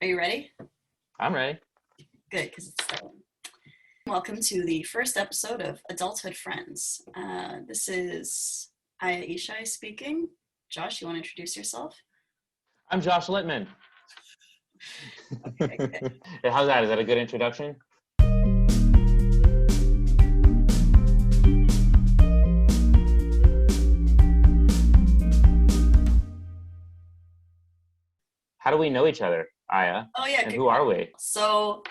Are you ready? I'm ready. Good, because it's starting. Welcome to the first episode of Adulthood Friends. This is Aya Ishai speaking. Josh, you want to introduce yourself? I'm Josh Littman. Okay, good. Hey, how's that? Is that a good introduction? How do we know each other, Aya? Oh, yeah. And Good who are we? So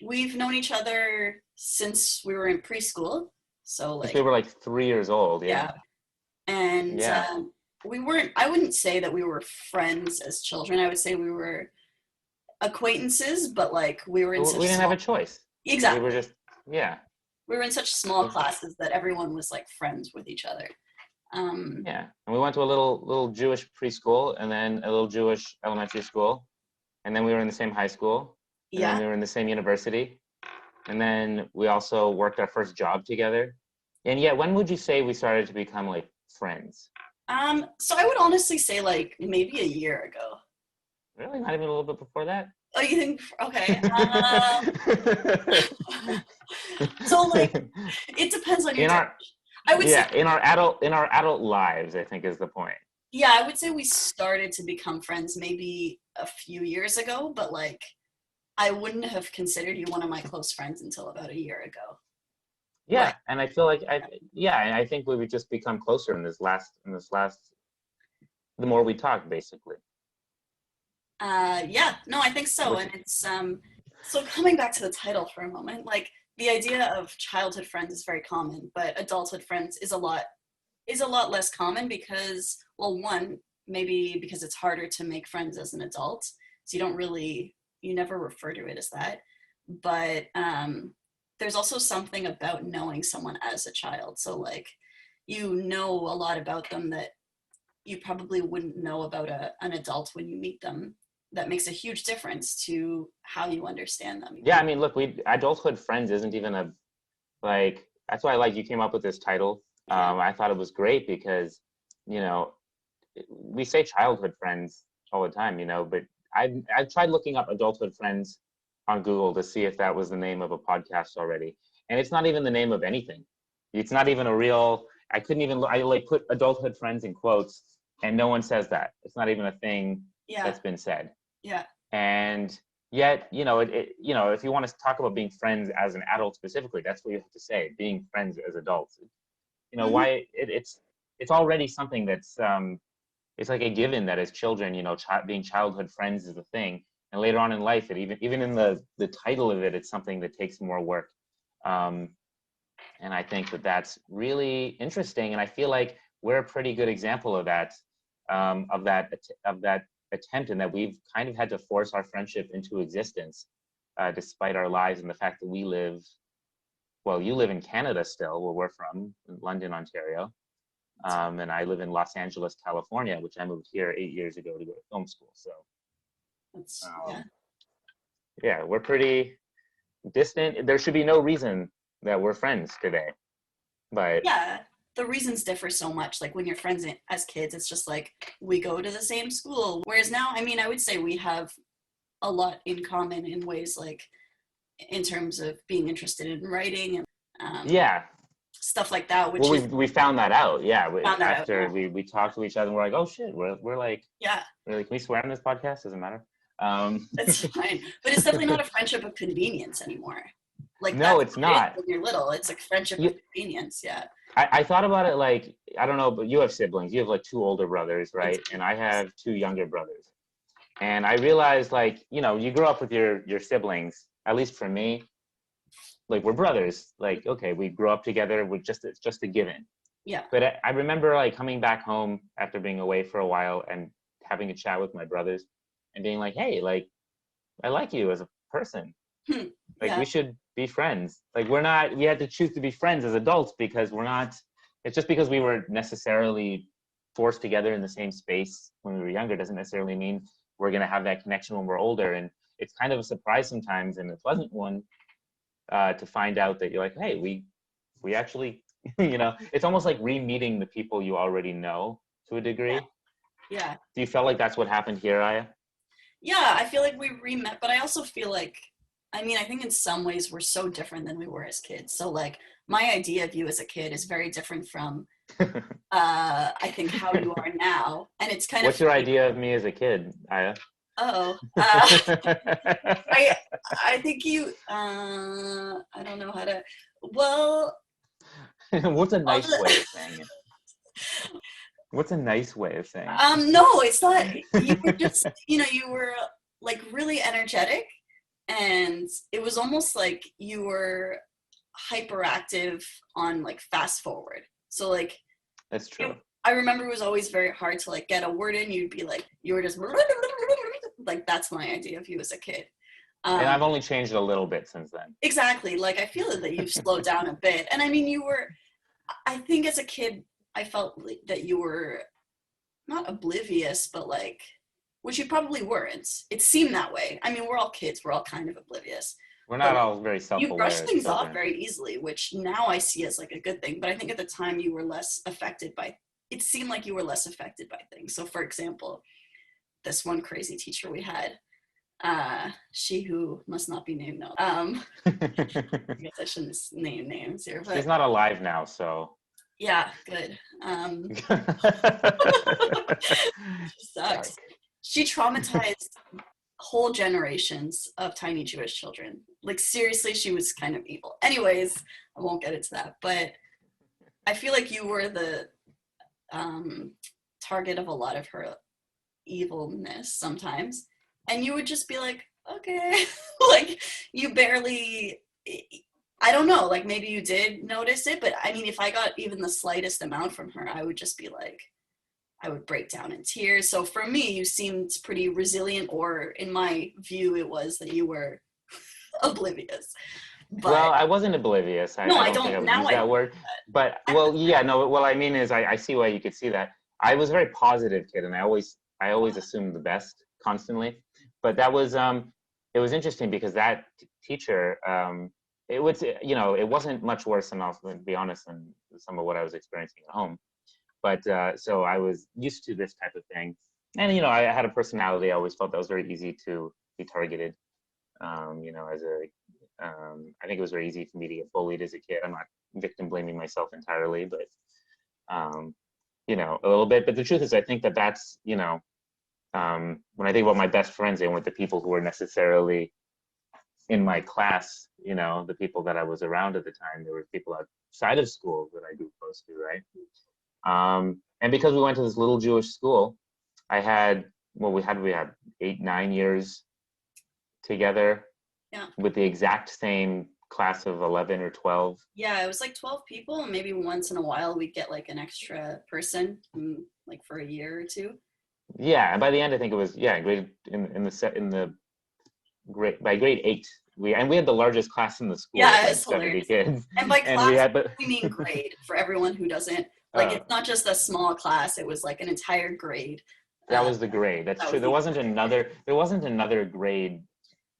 we've known each other since we were in preschool. So Since we were like 3 years old, yeah. yeah? And Yeah. I wouldn't say that we were friends as children. I would say we were acquaintances, but like we were in such We didn't have small, a choice. We were exactly. just, yeah. We were in such small classes that everyone was like friends with each other. Yeah. And we went to a little Jewish preschool and then a little Jewish elementary school. And then we were in the same high school. And then Yeah. we were in the same university. And then we also worked our first job together. And yet, when would you say we started to become like friends? So I would honestly say like maybe a year ago. Really? Not even a little bit before that? Oh, you think? Okay. So like it depends on your in definition. our I would say, yeah, in our adult lives, I think is the point. yeah, I would say we started to become friends maybe a few years ago, but like I wouldn't have considered you one of my close friends until about a year ago. Yeah, Like, and I feel like and I think we would just become closer in this last the more we talk, basically. yeah, no, I think so. Which And it's so coming back to the title for a moment, like the idea of childhood friends is very common, but adulthood friends is a lot less common because, well, one, maybe because it's harder to make friends as an adult, so you never refer to it as that. But there's also something about knowing someone as a child. So like you know a lot about them that you probably wouldn't know about an adult when you meet them. That makes a huge difference to how you understand them. Yeah, I mean, look, we adulthood friends isn't even a like that's why you came up with this title. Yeah. I thought it was great because, you know, we say childhood friends all the time, but I've tried looking up adulthood friends on Google to see if that was the name of a podcast already, and it's not even the name of anything. It's not even a real. I couldn't even. I like put adulthood friends in quotes, and no one says that. It's not even a thing Yeah. that's been said. Yeah. And yet, if you want to talk about being friends as an adult specifically, that's what you have to say. Being friends as adults. Hmm. Why it's already something that's it's like a given that as children, being childhood friends is a thing, and later on in life, it even in the title of it, it's something that takes more work. Um, and I think that that's really interesting, and I feel like we're a pretty good example of that, of that attempt, and that we've kind of had to force our friendship into existence, despite our lives and the fact that we live. Well, you live in Canada still, where we're from, in London, Ontario. And I live in Los Angeles, California, which I moved here 8 years ago to go to film school. So, Yeah. yeah, we're pretty distant. There should be no reason that we're friends today. But Yeah, the reasons differ so much. Like when you're friends as kids, it's just like we go to the same school. Whereas now, I mean, I would say we have a lot in common in ways like in terms of being interested in writing and yeah, stuff like that, which well, is we found that out. Yeah, found that out after now. we talked to each other, and we're like, oh shit, we're like, Yeah, really? Can we swear on this podcast? Doesn't matter. it's fine. But it's definitely not a friendship of convenience anymore. Like No, that's it's what it is not. when you're little. It's a friendship of You, convenience. Yeah. I thought about it like, I don't know, but you have siblings. You have like two older brothers, I right? do. And I have two younger brothers. And I realized, like, you grow up with your siblings. At least for me, like we're brothers. Like, okay, we grew up together. It's just a given. Yeah. But I remember like coming back home after being away for a while and having a chat with my brothers and being like, hey, like, I like you as a person. Like, Yeah. we should be friends. Like, we had to choose to be friends as adults because we're not. It's just because we were necessarily forced together in the same space when we were younger doesn't necessarily mean we're going to have that connection when we're older. And it's kind of a surprise sometimes, and a pleasant one, to find out that you're like, hey, we actually, it's almost like re-meeting the people you already know to a Yeah. degree. Yeah. Do you feel like that's what happened here, Aya? Yeah, I feel like we re-met, but I also feel like, I mean, I think in some ways we're so different than we were as kids. So like my idea of you as a kid is very different from I think how you are now. And it's kind of What's your funny. idea of me as a kid, Aya? Oh, I think you I don't know how to, well, What's a I'll nice way of saying it? What's a nice way of saying it? no, it's not. You were just, you were like really energetic, and it was almost like you were hyperactive on like fast forward. So like That's it, true. I remember it was always very hard to like get a word in. You'd be like, you were just like, that's my idea of you as a kid. And Um, I've only changed a little bit since then. exactly. Like I feel that you've slowed down a bit, and I mean, I think as a kid, I felt like that you were not oblivious, but like, which you probably weren't. It seemed that way. I mean, we're all kids, we're all kind of oblivious, We're but not like, all very you brush self-aware as things off children. very easily, which now I see as like a good thing. But I think at the time you were less affected by, it seemed like you were less affected by things. So for example, this one crazy teacher we had, she who must not be named, no. I guess I shouldn't name names here, She's but not alive now, so. yeah, good. She sucks. Dark. She traumatized whole generations of tiny Jewish children. Like seriously, she was kind of evil. Anyways, I won't get into that, but I feel like you were the um, target of a lot of her evilness sometimes, and you would just be like, okay, like you barely. I don't know, like maybe you did notice it, but I mean, if I got even the slightest amount from her, I would just be like, I would break down in tears. So for me, you seemed pretty resilient, or in my view, it was that you were oblivious. But Well, I wasn't oblivious. no, I I don't think I don't, would now use I that don't. word. But Back well, yeah, no, what I mean is I see why you could see that. I was a very positive kid and I always assumed the best constantly. But that was it was interesting because that teacher it was it wasn't much worse enough to be honest than some of what I was experiencing at home. But so I was used to this type of thing. And I had a personality. I always felt that was very easy to be targeted. As a I think it was very easy for me to get bullied as a kid. I'm not victim blaming myself entirely, but um, a little bit. But the truth is, I think that that's when I think about my best friends, they weren't the people who were necessarily in my class. The people that I was around at the time. There were people outside of school that I grew close to, right? And because we went to this little Jewish school, I had we had 8, 9 years together yeah. with the exact same class of 11 or 12. Yeah, it was like 12 people, and maybe once in a while we'd get like an extra person, like for a year or two. Yeah, and by the end I think it was grade in the set in the grade by grade 8 we had the largest class in the school with Yeah, like it's 70 hilarious. kids. And by And we class, had but we mean grade for everyone who doesn't, like, uh, it's not just a small class, it was like an entire grade. that Uh, was the grade. That's that true. was There wasn't another grade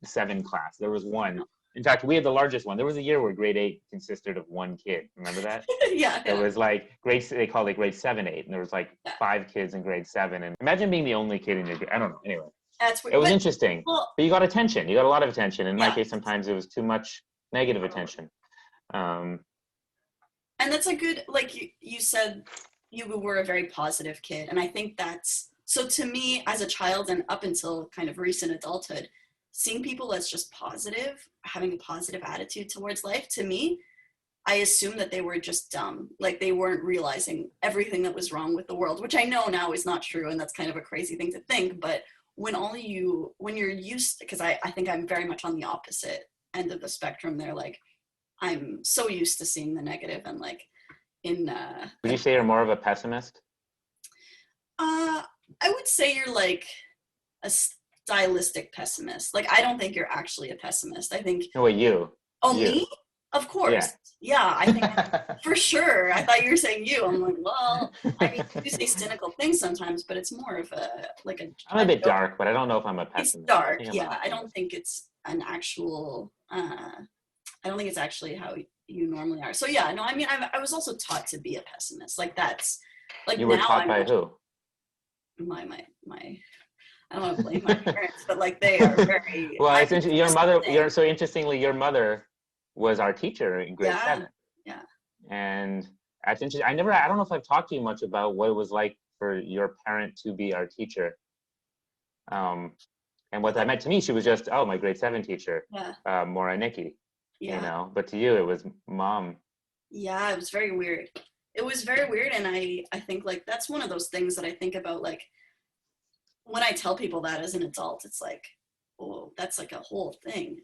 7 class. There was one. In fact, we had the largest one. There was a year where grade 8 consisted of one kid. Remember that? yeah, There yeah, was like they called it grade 7, 8, and there was like yeah. 5 kids in grade 7. And imagine being the only kid in your grade. I don't know. Anyway, That's it weird. was But, interesting, well, but you got attention. You got a lot of attention. In my yeah. case, sometimes it was too much negative attention. Um, And that's a good, like you said, you were a very positive kid. And I think that's, so to me as a child and up until kind of recent adulthood, seeing people as just positive, having a positive attitude towards life, to me, I assumed that they were just dumb. Like they weren't realizing everything that was wrong with the world, which I know now is not true. And that's kind of a crazy thing to think. But when you're used, because I think I'm very much on the opposite end of the spectrum there. Like I'm so used to seeing the negative and like in would you say you're more of a pessimist? uh I would say you're like a stylistic pessimist. Like I don't think you're actually a pessimist. I think, No, wait, oh, you, me? Of yeah. course. Yeah, I think for sure. I thought you were saying you. I'm like, well, I mean, you say cynical things sometimes, but it's more of a like I'm a bit joke. dark, but I don't know if I'm a It's pessimist. I dark, think I'm an yeah. I don't optimist. think it's an actual I don't think it's actually how you normally are. So yeah, no, I mean, I was also taught to be a pessimist. Like that's like You were now taught I'm by much who? my I don't want to blame my parents, but like they are very. Well, I it's mean, interesting. this Your is the mother, thing. so interestingly, your mother was our teacher in grade Yeah, 7. yeah, And that's interesting. I don't know if I've talked to you much about what it was like for your parent to be our teacher. Um, and what that meant to me, she was just, oh, my grade 7 teacher, yeah, Maura Nikki, yeah, but to you, it was mom. yeah. It was very weird. It was very weird, and I think like that's one of those things that I think about like when I tell people that as an adult, it's like, oh, that's like a whole thing.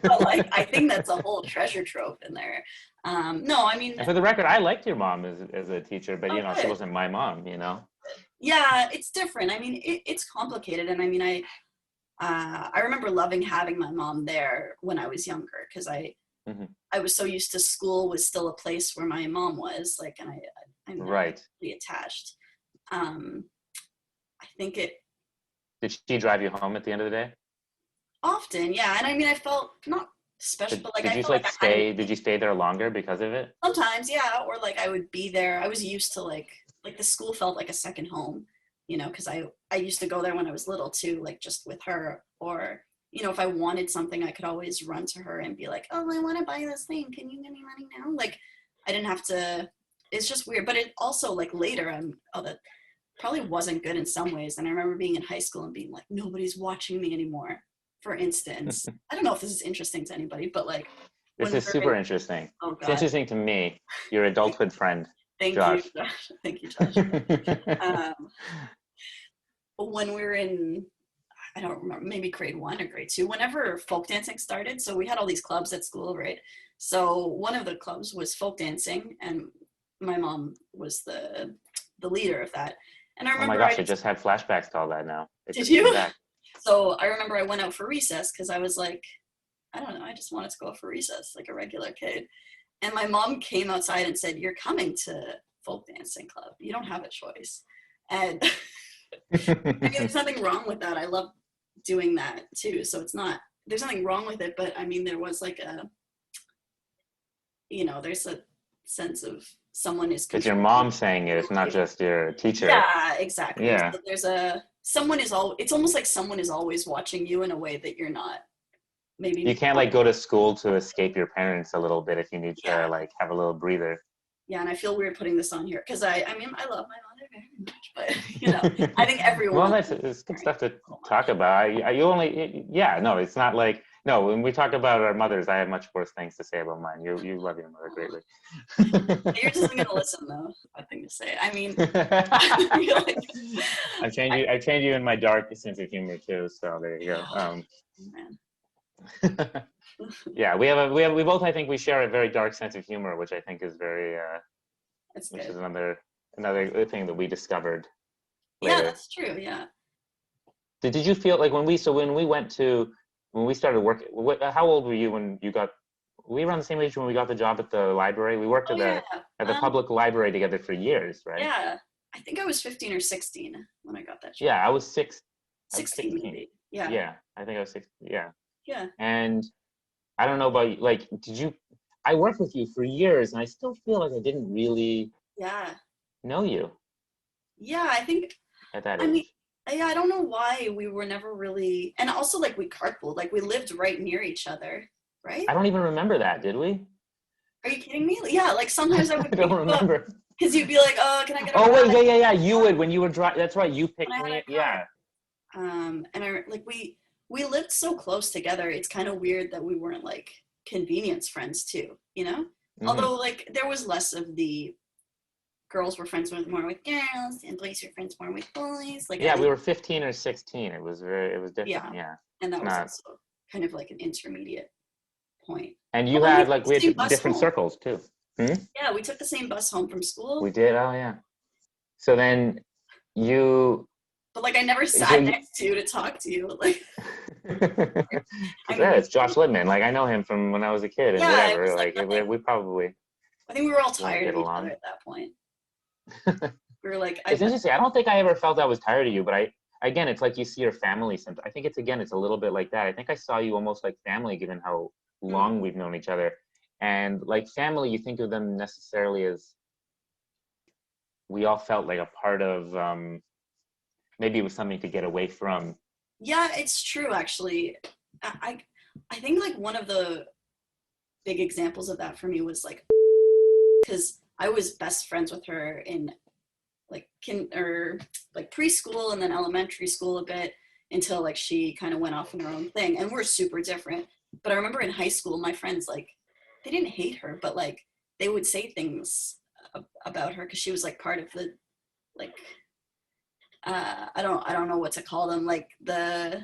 But like, I think that's a whole treasure trove in there. No, I mean, And for the record, I liked your mom as a teacher, but oh, she good. wasn't my mom, Yeah, it's different. I mean, it's complicated, and I mean, I remember loving having my mom there when I was younger because Hmm. I was so used to school was still a place where my mom was like, and I'm now Right. really attached. Um, I think it Did she drive you home at the end of the day? often, yeah, and I mean, I felt not special, but like Did I you felt like I had an did you stay there longer because of it? sometimes, yeah, or like I would be there. I was used to like the school felt like a second home, because I used to go there when I was little too, like just with her, or if I wanted something, I could always run to her and be like, oh, I want to buy this thing. Can you give me money now? Like I didn't have to. It's just weird, but it also like later that probably wasn't good in some ways. And I remember being in high school and being like, nobody's watching me anymore. For instance, I don't know if this is interesting to anybody, but like This when we is were in, super interesting. oh It's God, interesting to me, your adulthood friend, thank you, Josh. Josh. Thank you, Josh. Um, but when we were in, I don't remember, maybe grade 1 or grade 2, whenever folk dancing started, so we had all these clubs at school, right? So one of the clubs was folk dancing, and my mom was the leader of that. And I Oh my remember I gosh, I just, just had flashbacks to all that now. It did just came you? back. So I remember I went out for recess because I was like, I don't know, I just wanted to go for recess like a regular kid. And my mom came outside and said, "You're coming to folk dancing club. You don't have a choice." And I mean, there's nothing wrong with that. I love doing that too. So there's nothing wrong with it. But I mean, there was like there's a sense of someone is It's your controlling. mom saying it. It's not just your teacher. Yeah, exactly. Yeah. So it's almost like someone is always watching you in a way that you're not You maybe can't not. like go to school to escape your parents a little bit if you need to Yeah. like have a little breather. Yeah, and I feel weird putting this on here because I mean I love my mother very much, but I think everyone Well, loves it's their good stuff parents to so talk much. about. You only, yeah, no, it's not like, no, when we talk about our mothers, I have much worse things to say about mine. You love your mother Oh, greatly. yours isn't gonna listen though. Bad thing to say. I mean, I feel like I've trained you in my dark sense of humor too. So there you go. man, Yeah, we both, I think we share a very dark sense of humor, which I think is very, that's which good. is another thing that we discovered Yeah, later. that's true. Yeah. Did you feel like when we started working, how old were you when we were around the same age when we got the job at the library? We worked Oh yeah. at the public library together for years, right? Yeah. I think I was 15 or 16 when I got that job. Yeah, I was 16 16. maybe. Yeah. Yeah, I think I was 16. Yeah. Yeah. And I don't know about you, like, I worked with you for years and I still feel like I didn't really Yeah. know you Yeah. I think. at that I mean, age. yeah. I don't know why we were never really, and also like we carpooled, like we lived right near each other, right? I don't even remember that, did we? Are you kidding me? Yeah. Like sometimes I would I pick don't you up remember. because you'd be like, "Oh, can I get a Oh wait, ride?" yeah. You would when you were driving. That's right. You When I picked had me. a car. Yeah. And I like we lived so close together. It's kind of weird that we weren't like convenience friends too, you know? Hmm. Although like there was less of the girls were friends with more with girls and boys were friends more with boys. Like I Yeah, we didn't, were 15 or 16. It was different. yeah. Yeah. And It's that was not. also kind of like an intermediate point. And Oh, you and we had took like the we same had bus different home. circles too. Hmm? Yeah, we took the same bus home from We school. did. Oh yeah. So then you But like I never so sat you next to you to talk to you. Like I because mean, it's Josh Littman. Like I know him from when I was a kid and yeah, it was whatever. like Like nothing. we probably I think we were all wouldn't tired get of each other along. at that point. We were like, It's I've interesting. I don't think I ever felt I was tired of you, but again, it's like you see your family sometimes. I think it's a little bit like that. I think I saw you almost like family, given how hmm, long we've known each other. And like family, you think of them necessarily as we all felt like a part of maybe it was something to get away from. Yeah, it's true actually. I think like one of the big examples of that for me was like because I was best friends with her in like like preschool and then elementary school a bit until like she kind of went off on her own thing, and we're super different. But I remember in high school my friends like they didn't hate her, but like they would say things about her because she was like part of the like I don't know what to call them, like the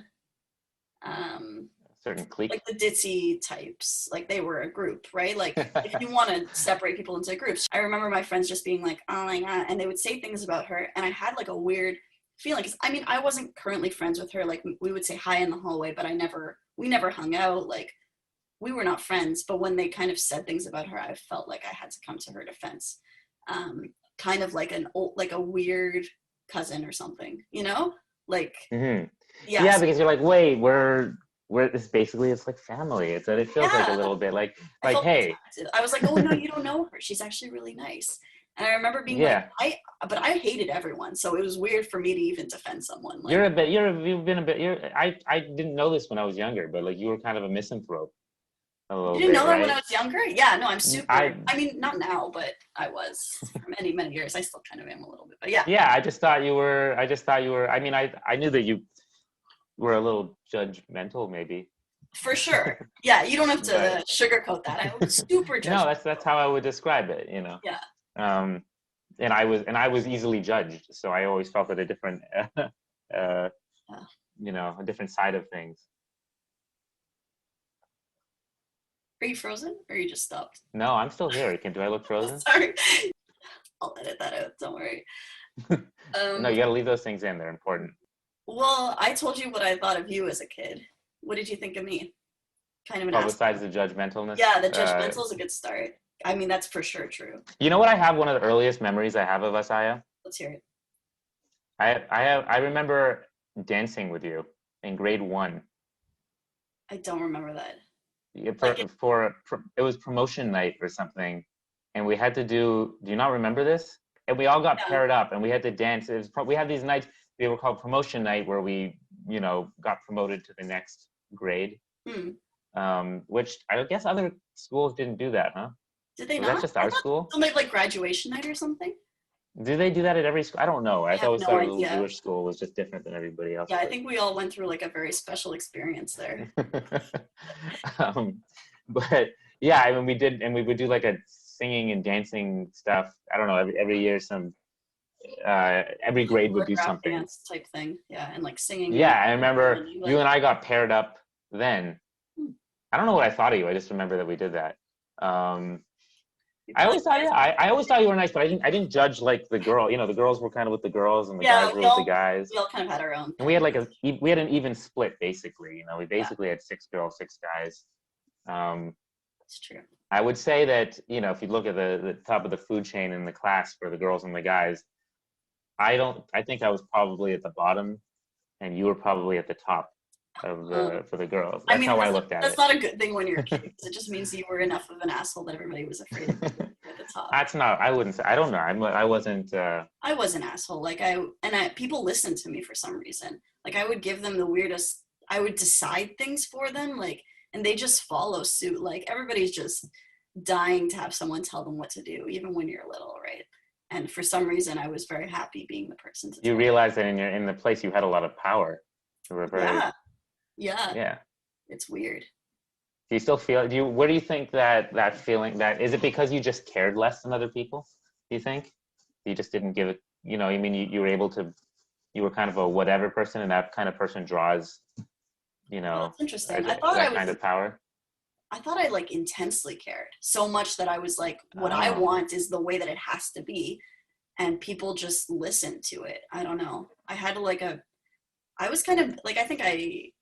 um Certain clique. like the ditzy types, like they were a group, right? Like if you want to separate people into groups, I remember my friends just being like, oh my god, and they would say things about her, and I had like a weird feeling because I mean I wasn't currently friends with her. Like we would say hi in the hallway, but we never hung out. Like we were not friends. But when they kind of said things about her, I felt like I had to come to her defense, um, kind of like an old, like a weird cousin or something, you know? Like Hmm. yeah, Yeah, so, because you're like, wait, we're it's basically it's like family. It's that it feels like a yeah. little bit I like felt hey, protected. I was like, oh no, you don't know her. She's actually really nice. And I remember being like, yeah, but I hated everyone. So it was weird for me to even defend someone. Like, you've been a bit you're I didn't know this when I was younger, but like you were kind of a misanthrope a you little didn't bit, know that when I right? was younger? Yeah, no, I'm super, I I mean, not now, but I was for many, many years. I still kind of am a little bit, but yeah, yeah, I just thought you were I mean I knew that you were a little judgmental maybe. for sure. Yeah, you don't have But to sugarcoat that. I was super no, judgmental. that's how I would describe it, you know. Yeah. Um, and I was easily judged, so I always felt at a different, uh, Yeah. you know, a different side of things. Are you frozen or you just stopped? No, I'm still here. Do I look frozen? Sorry. I'll edit that out. Don't worry. No, Um, you got to leave those things in. They're important. well, I told you what I thought of you as a kid. What did you think of me? Kind of an Oh, ass. besides the judgmentalness, Yeah, the judgmental is a good start. I mean, that's for sure true. you know what I have? One of the earliest memories I have of us, Aya. Let's hear it. I remember dancing with you in grade one. I don't remember that. Yeah, Like, it, it was promotion night or something, and we had to do you not remember this? And we all got yeah. paired up and we had to dance. We had these nights, they were called promotion night, where we, you know, got promoted to the next grade. Hmm. Which I guess other schools didn't do that, huh? Did they Was that not? just I our thought school? some like graduation night or something. Do they do that at every school? I don't know. I I have always no thought a little idea. Jewish school was just different than everybody else, Yeah, I but think we all went through like a very special experience there. um, but yeah, I mean, we did, and we would do like a singing and dancing stuff. I don't know. Every year, every Like grade would do choreographed something. dance type thing. Yeah, and like singing Yeah, and I remember and, you like and I got paired up then. hmm, I don't know what I thought of you. I just remember that we did that. Um, you I probably always thought, yeah, I always thought you were nice, but I didn't judge like the girl. You know, the girls were kind of with the girls, and the yeah, guys were with the guys. we all kind of had our own And thing. we had an even split basically. You know, we Yeah, basically had 6 girls, 6 guys. Um, it's true. I would say that, you know, if you look at the top of the food chain in the class for the girls and the guys, I think I was probably at the bottom, and you were probably at the top of Um, the for the girls. I That's mean, how I looked at that's it. not a good thing when you're a kid because it just means you were enough of an asshole that everybody was afraid of you at the top. That's not. I wouldn't say. I don't know. I wasn't. I was an asshole. Like people listened to me for some reason. Like I would give them the weirdest. I would decide things for them, like, and they just follow suit. Like everybody's just dying to have someone tell them what to do, even when you're little, right? And for some reason, I was very happy being the person to You tell. realize that in the place you had a lot of power. You were very. Yeah, yeah, Yeah. it's weird. Do you still feel? Do you? Where do you think that feeling? That is it because you just cared less than other people? Do you think you just didn't give it? You know, I mean, you were able to. You were kind of a whatever person, and that kind of person draws. You Oh, know, that's interesting. that kind of power. I thought I like intensely cared so much that I was like, what I Oh, want is the way that it has to be, and people just listen to it. I don't know. I had like I was kind of like, I think I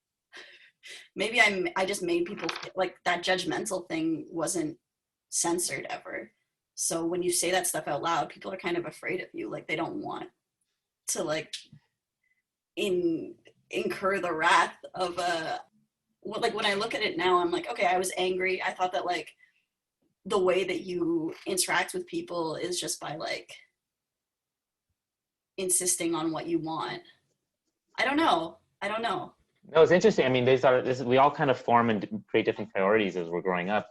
just made people like that judgmental thing wasn't censored ever. So when you say that stuff out loud, people are kind of afraid of you. Like they don't want to like in incur the wrath of a like when I look at it now, I'm like, okay, I was angry. I thought that like the way that you interact with people is just by like insisting on what you want. I don't know. I don't know. No, it's interesting. I mean, we all kind of form and create different priorities as we're growing up,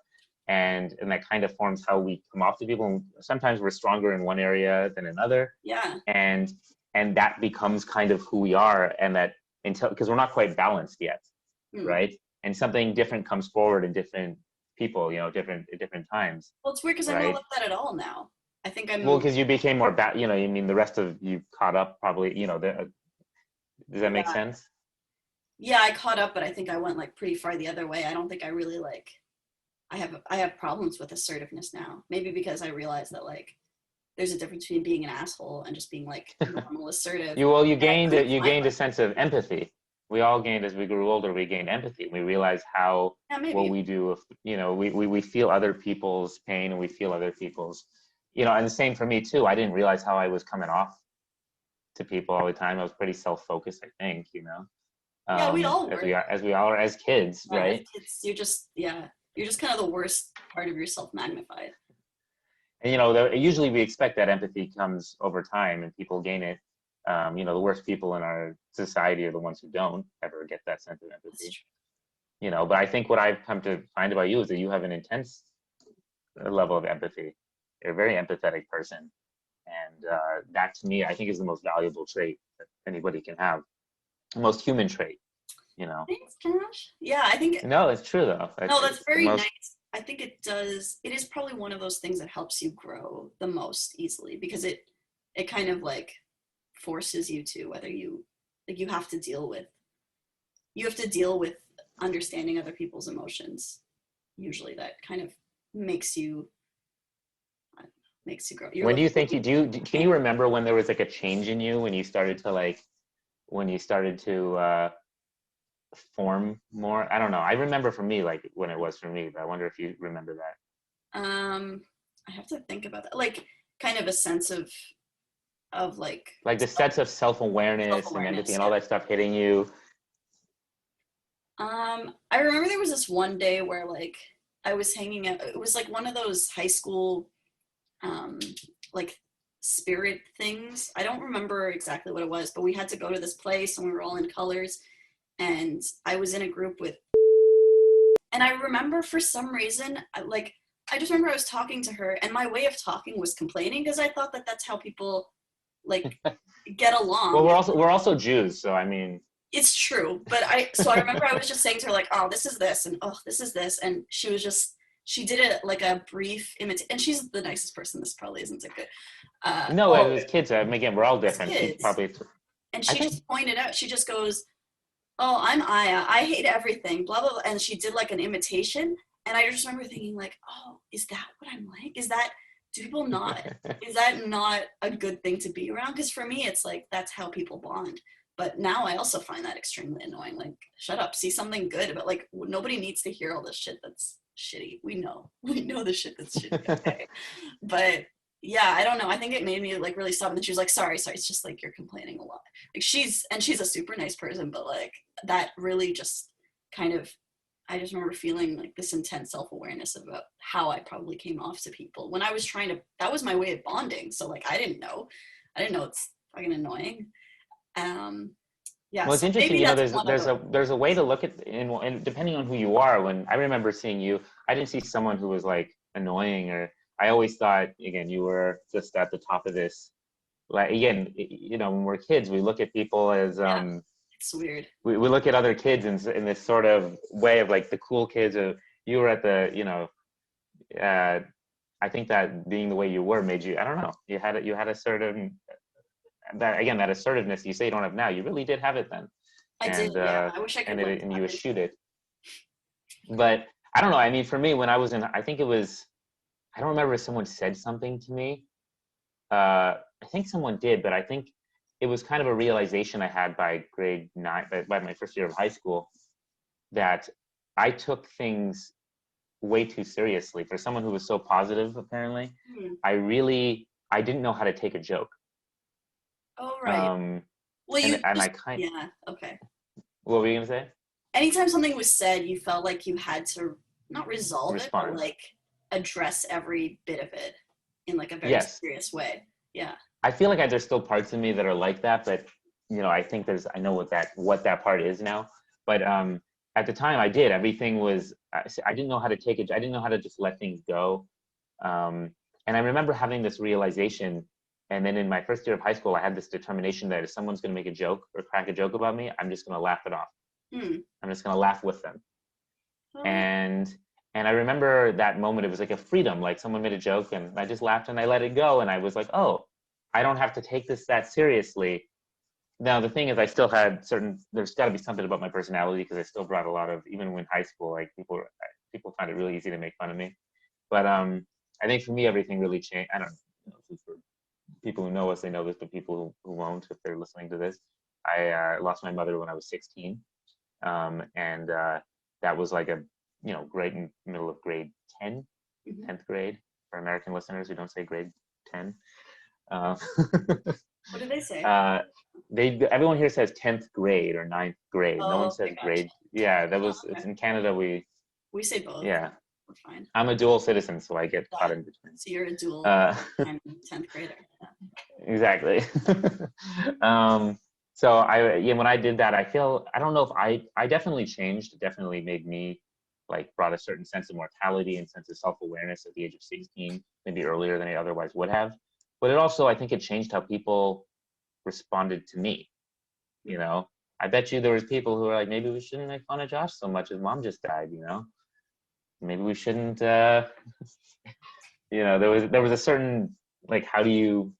and that kind of forms how we come off to people. And sometimes we're stronger in one area than another, Yeah. and and that becomes kind of who we are. And that until because we're not quite balanced yet, Hmm. right? And something different comes forward in different people, different at different times, Well, it's weird because I'm not right? like that at all now. I think Well, I'm, because you became more you mean the rest of you caught up probably, does that make yeah. sense? Yeah, I caught up, but I think I went like pretty far the other way. I don't think I really like I have problems with assertiveness now. Maybe because I realized that like there's a difference between being an asshole and just being like normal assertive. You And I gained couldn't you find gained a one. sense of empathy. We all gained as we grew older. We gained empathy. We realized how Yeah, what maybe. we do. If we feel other people's pain and we feel other people's, and the same for me too. I didn't realize how I was coming off to people all the time. I was pretty self-focused, I think. Yeah, we all As were. we all are as kids, Yeah, as right? kids, you're just kind of the worst part of yourself magnified. And usually we expect that empathy comes over time, and people gain it. The worst people in our society are the ones who don't ever get that sense of That's empathy. true. But I think what I've come to find about you is that you have an intense level of empathy. You're a very empathetic person, and that to me, I think, is the most valuable trait that anybody can have, the most human trait. You know. Thanks, Josh. Yeah, I think No, it's true though. no, that's It's the very most. nice. I think it does. It is probably one of those things that helps you grow the most easily because it kind of like forces you to whether you like you have to deal with understanding other people's emotions. Usually, that kind of makes you makes you grow. You're When like, do you think can okay. you remember when there was like a change in you when you started to form more? I don't know. I remember for me like when it was for me, but I wonder if you remember that. Um, I have to think about that. Like, kind of a sense of like Like the sets of self self-awareness and empathy awareness. and all Yeah. that stuff hitting you. I remember there was this one day where like I was hanging out. It was like one of those high school um, like spirit things. I don't remember exactly what it was, but we had to go to this place and we were all in colors. And I was in a group with, and I remember for some reason, like I just remember I was talking to her, and my way of talking was complaining because I thought that that's how people like get Well, along. we're also Jews, so I mean, It's true, but I remember I was just saying to her like, oh, this is this, and oh, this is this, and she did it like a brief imitation, and she's the nicest person. This probably isn't a good. no, Oh, as kids, again, we're all as different. She kids, probably, and I she think, just pointed out. She just goes, "Oh, I'm Aya. I hate everything." Blah blah blah, and she did like an imitation, and I just remember thinking like, "Oh, is that what I'm like? Is that do people not? Is that not a good thing to be around?" Because for me, it's like that's how people bond. But now I also find that extremely annoying. Like, shut up, see something good. But like, nobody needs to hear all this shit that's shitty. We know the shit that's shitty. Okay, but yeah, I don't know. I think it made me like really stop. And then she was like, "Sorry, sorry. It's just like you're complaining a lot." Like she's a super nice person, but like that really just kind of. I just remember feeling like this intense self awareness about how I probably came off to people when I was trying to. That was my way of bonding. So like I didn't know. I didn't know it's fucking annoying. Um, yeah, well, it's so interesting. maybe that's There's one of them. there's a way to look at, and depending on who you are. When I remember seeing you, I didn't see someone who was like annoying, or I always thought, again, you were just at the top of this. Like again, when we're kids, we look at people as Yeah, it's weird. we look at other kids in this sort of way of like the cool kids. Or you were at the, uh, I think that being the way you were made you. I don't know. You had a certain that again that assertiveness you say you don't have now. You really did have it then, I did, and yeah. I wish I could learn to you have it. eschewed it. But I don't know. I mean, for me, when I was in, I think it was. I don't remember if someone said something to me. I think someone did, but I think it was kind of a realization I had by grade 9, by my first year of high school, that I took things way too seriously. For someone who was so positive, apparently, Hmm. I didn't know how to take a joke. Oh, right. Um, Well, you and just, I kind, yeah, okay. what were you gonna say? Anytime something was said, you felt like you had to not resolve it, but Respond. like address every bit of it in like a very Yes, serious way. Yeah. I feel like there's still parts of me that are like that, but I think I know what that part is now, but at the time I did. Everything was, I didn't know how to take it. I didn't know how to just let things go. And I remember having this realization. And then in my first year of high school, I had this determination that if someone's going to make a joke or crack a joke about me, I'm just going to laugh it off. I'm just going to laugh with them. Oh, And I remember that moment. It was like a freedom. Like someone made a joke, and I just laughed and I let it go. And I was like, oh, I don't have to take this that seriously. Now the thing is, I still had there's got to be something about my personality, because I still brought a lot of, even when high school, like people found it really easy to make fun of me. But I think for me, everything really changed. I don't know if for people who know us, they know this, but people who won't, if they're listening to this, I lost my mother when I was 16. And that was like grade in middle of grade 10, 10th grade, for American listeners who don't say grade 10. what did they say? Everyone here says 10th grade or 9th grade. No one says Okay, grade. gotcha. Yeah, Okay. it's in Canada. We say both. Yeah. We're fine. I'm a dual citizen, so I get caught in between. So you're a dual 10th grader. Yeah. Exactly. So when I did that, I don't know if I definitely changed. It definitely made me, like, brought a certain sense of mortality and sense of self-awareness at the age of 16, maybe earlier than I otherwise would have. But it also, I think it changed how people responded to me. I bet you there was people who were like, maybe we shouldn't make fun of Josh so much. His mom just died, maybe we shouldn't, there was a certain, like, how do you,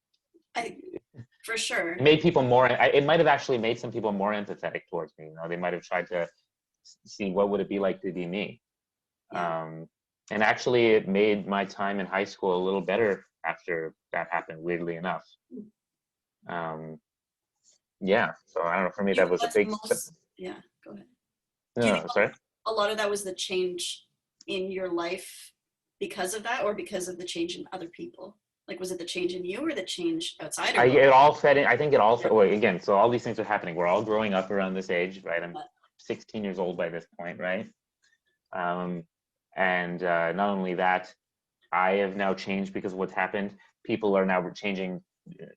for sure. It made people more, it might have actually made some people more empathetic towards me. They might have tried to see what would it be like to be me. Yeah. And actually it made my time in high school a little better after that happened, weirdly enough. Yeah, so I don't know, for me that was a big yeah, go ahead. Do you no, think sorry? a lot of that was the change in your life because of that, or because of the change in other people? Like, was it the change in you or the change outside? It all fed in. I think it all fed, well, again, so all these things are happening. We're all growing up around this age, right? I'm 16 years old by this point, right? And not only that, I have now changed because of what's happened. People are now changing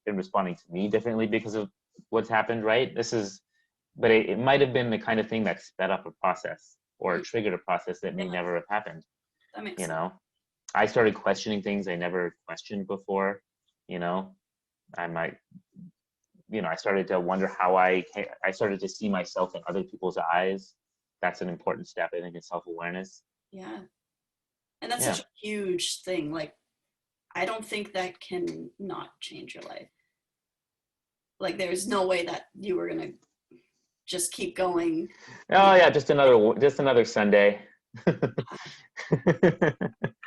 and responding to me differently because of what's happened, right? But it might have been the kind of thing that sped up a process or triggered a process that may never have happened. That makes sense. I started questioning things I never questioned before. I started to wonder how I started to see myself in other people's eyes. That's an important step, I think, in self-awareness. Yeah. And that's such a huge thing. Like, I don't think that can not change your life. Like, there's no way that you were gonna just keep going. Oh yeah, just another Sunday.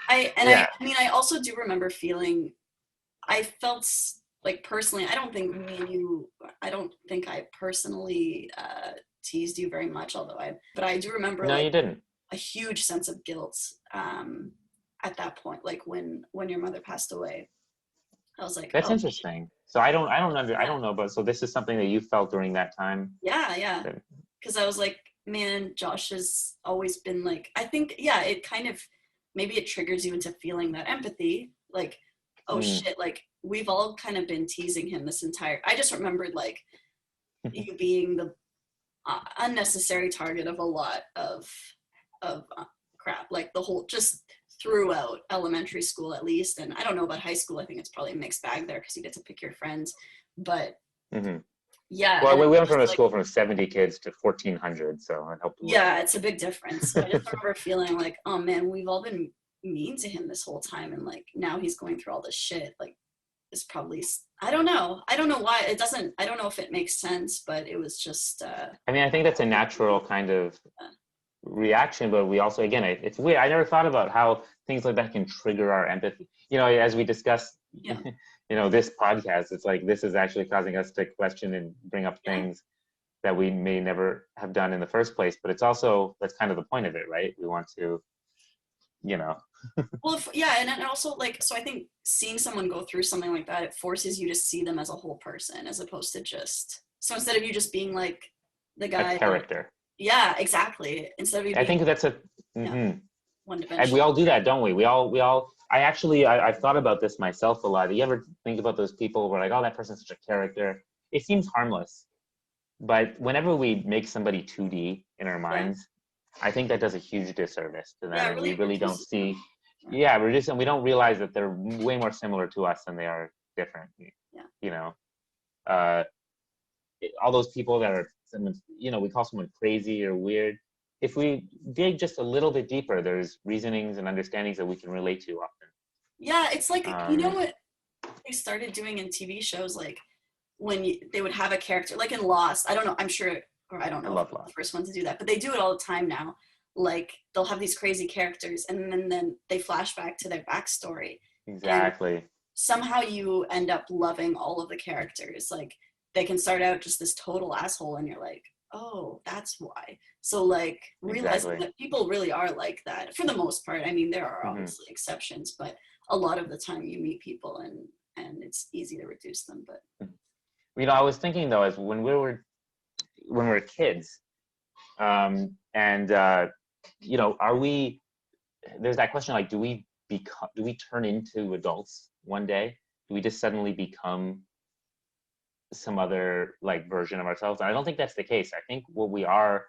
I also do remember feeling, I felt like, personally, I don't think I personally teased you very much, but I do remember, no, you didn't. a huge sense of guilt at that point, like when your mother passed away. I was like, that's interesting. So I don't know, but so this is something that you felt during that time. Yeah. Because I was like, man, Josh has always been like, I think, it kind of, maybe it triggers you into feeling that empathy, like, oh shit, like, we've all kind of been teasing him this entire, I just remembered, like, you being the unnecessary target of a lot of crap, like the whole, just throughout elementary school at least, and I don't know about high school. I think it's probably a mixed bag there because you get to pick your friends, but yeah. Well, we went from a school from 70 kids to 1,400, so it helped. Yeah, it's a big difference. So I just remember feeling like, oh man, we've all been mean to him this whole time, and like now he's going through all this shit. Like, it's probably, I don't know why it doesn't. I don't know if it makes sense, but it was just. I think that's a natural kind of reaction, but we also, again, it's weird. I never thought about how things like that can trigger our empathy. As we discussed, this podcast, it's like this is actually causing us to question and bring up things that we may never have done in the first place. But it's also, that's kind of the point of it, right? We want to, Well, and also, like, so I think seeing someone go through something like that, it forces you to see them as a whole person, as opposed to just, so instead of you just being like the guy, a character. Yeah, exactly. Instead of you being, I think that's one dimensional. And we all do that, don't we? We all. I've thought about this myself a lot. You ever think about those people who are like, oh, that person's such a character? It seems harmless, But whenever we make somebody 2D in our Yeah. minds, I think that does a huge disservice to them, Yeah, it and we really really don't reduces see, them. Yeah. yeah, we don't realize that they're way more similar to us than they are different. Yeah. You know, uh, all those people that are, we call someone crazy or weird. If we dig just a little bit deeper, there's reasonings and understandings that we can relate to often. Yeah, it's like, you know Um, what they started doing in TV shows, like when they would have a character, like in Lost, I don't know, I'm sure, or I don't I know if love I'm the Lost. first one to do that, but they do it all the time now. Like they'll have these crazy characters and then they flash back to their backstory. And Exactly. somehow you end up loving all of the characters. Like they can start out just this total asshole and you're like, oh, that's why. So like realizing Exactly. that people really are like that for the most part. I mean, there are Hmm. obviously exceptions, but a lot of the time you meet people and it's easy to reduce them. But I was thinking though, as when we were kids, and are we? There's that question like, do we turn into adults one day? Do we just suddenly become some other like version of ourselves? And I don't think that's the case. I think what we are,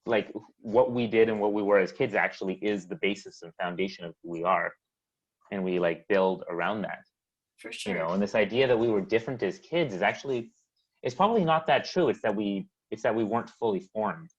like what we did and what we were as kids actually is the basis and foundation of who we are, and we like build around that. for sure. And this idea that we were different as kids is actually, it's probably not that true. It's that we weren't fully formed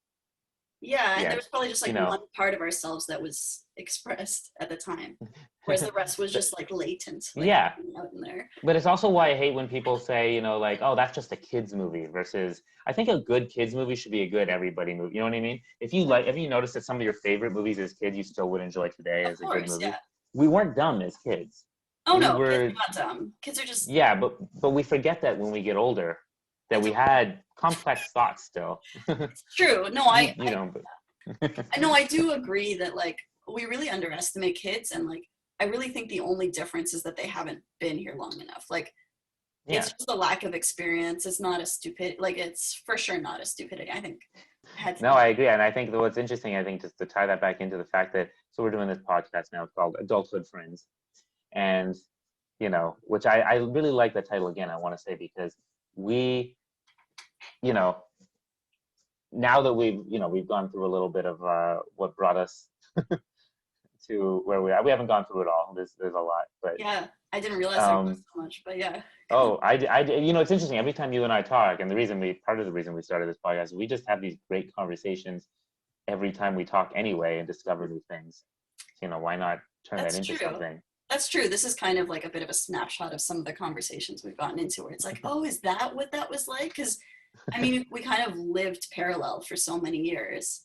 Yeah, and there yet. was probably just You like know, one part of ourselves that was expressed at the time, whereas the rest was just like latent, like yeah. hanging out in there. But it's also why I hate when people say, like, oh, that's just a kids movie versus I think a good kids movie should be a good everybody movie. You know what I mean? If you notice that some of your favorite movies as kids you still would enjoy today Of as a good course, movie. yeah. We weren't dumb as kids. Oh We no, kids were, are not dumb. Kids are just yeah, but we forget that when we get older, that we adult. had complex thoughts still. It's true. No, You know, but I know I do agree that like we really underestimate kids, and like I really think the only difference is that they haven't been here long enough. Like yeah. it's just a lack of experience. It's not a stupid, like it's for sure not a stupidity. I think I had to No, be. I agree. And I think that what's interesting, I think, just to tie that back into the fact that, so we're doing this podcast now, it's called Adulthood Friends. And, which I really like the title again, I want to say, because we, you know, now that we've gone through a little bit of what brought us to where we are. We haven't gone through it all. There's a lot, but Yeah, I didn't realize there was um, so much, but yeah. oh, it's interesting. Every time you and I talk, and part of the reason we started this podcast, we just have these great conversations every time we talk anyway and discover new things. Why not turn that That's into true. something? That's true. This is kind of like a bit of a snapshot of some of the conversations we've gotten into where it's like, oh, is that what that was like? Because I mean, we kind of lived parallel for so many years.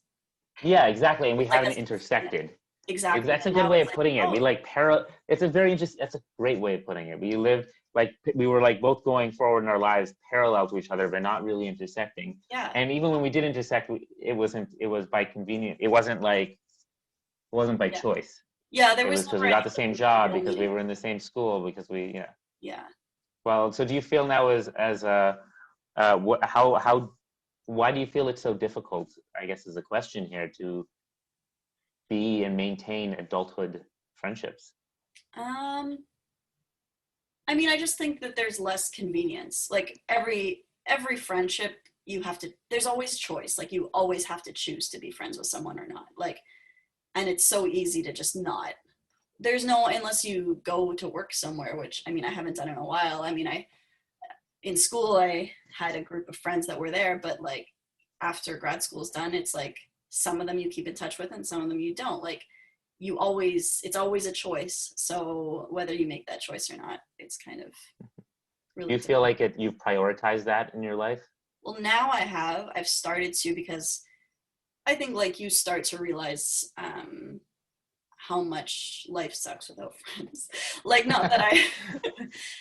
Yeah, exactly. And we Like, haven't yeah, intersected. exactly. That's a And good now way it's of like, putting it. We oh, like It's a very interesting. That's a great way of putting it. We lived like we were like both going forward in our lives parallel to each other, but not really intersecting. yeah, And even when we did intersect, it wasn't. It was by convenience. It wasn't by yeah. choice. Yeah, there It was was because never we got the anything same we job, because we really, were in the same school, because yeah. Well, so do you feel now as a why do you feel it's so difficult? I guess is the question here to be and maintain adulthood friendships. Um, I mean, I just think that there's less convenience. Like every friendship, you have to. There's always choice. Like you always have to choose to be friends with someone or not. Like, and it's so easy to just not. There's no unless you go to work somewhere, which I mean, I haven't done in a while. I mean, I in school I had a group of friends that were there, but like after grad school's done, it's like some of them you keep in touch with and some of them you don't. Like it's always a choice. So whether you make that choice or not, it's kind of Do really you feel difficult. like you've prioritized that in your life? Well, now I've started to because I think like you start to realize how much life sucks without friends. Like not that I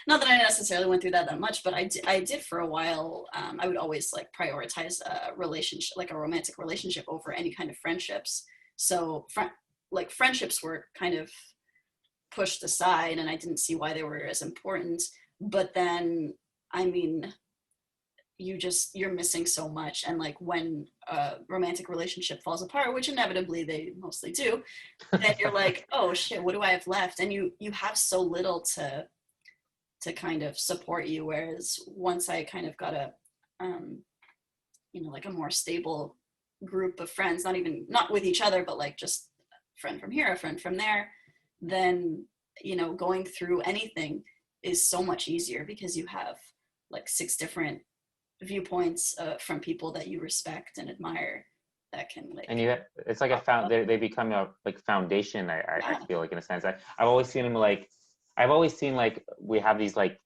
not that I necessarily went through that much, but I did for a while. I would always like prioritize a relationship, like a romantic relationship, over any kind of friendships. So like friendships were kind of pushed aside, and I didn't see why they were as important. But then, I mean, you're missing so much, and like when a romantic relationship falls apart, which inevitably they mostly do, then you're like, oh shit, what do I have left? And you have so little to kind of support you. Whereas once I kind of got a like a more stable group of friends, not with each other, but like just a friend from here, a friend from there, then, going through anything is so much easier because you have like 6 different viewpoints from people that you respect and admire that can And like, it's like they become a like foundation. I yeah, feel like in a sense. I've always seen them like, I've always seen like we have these like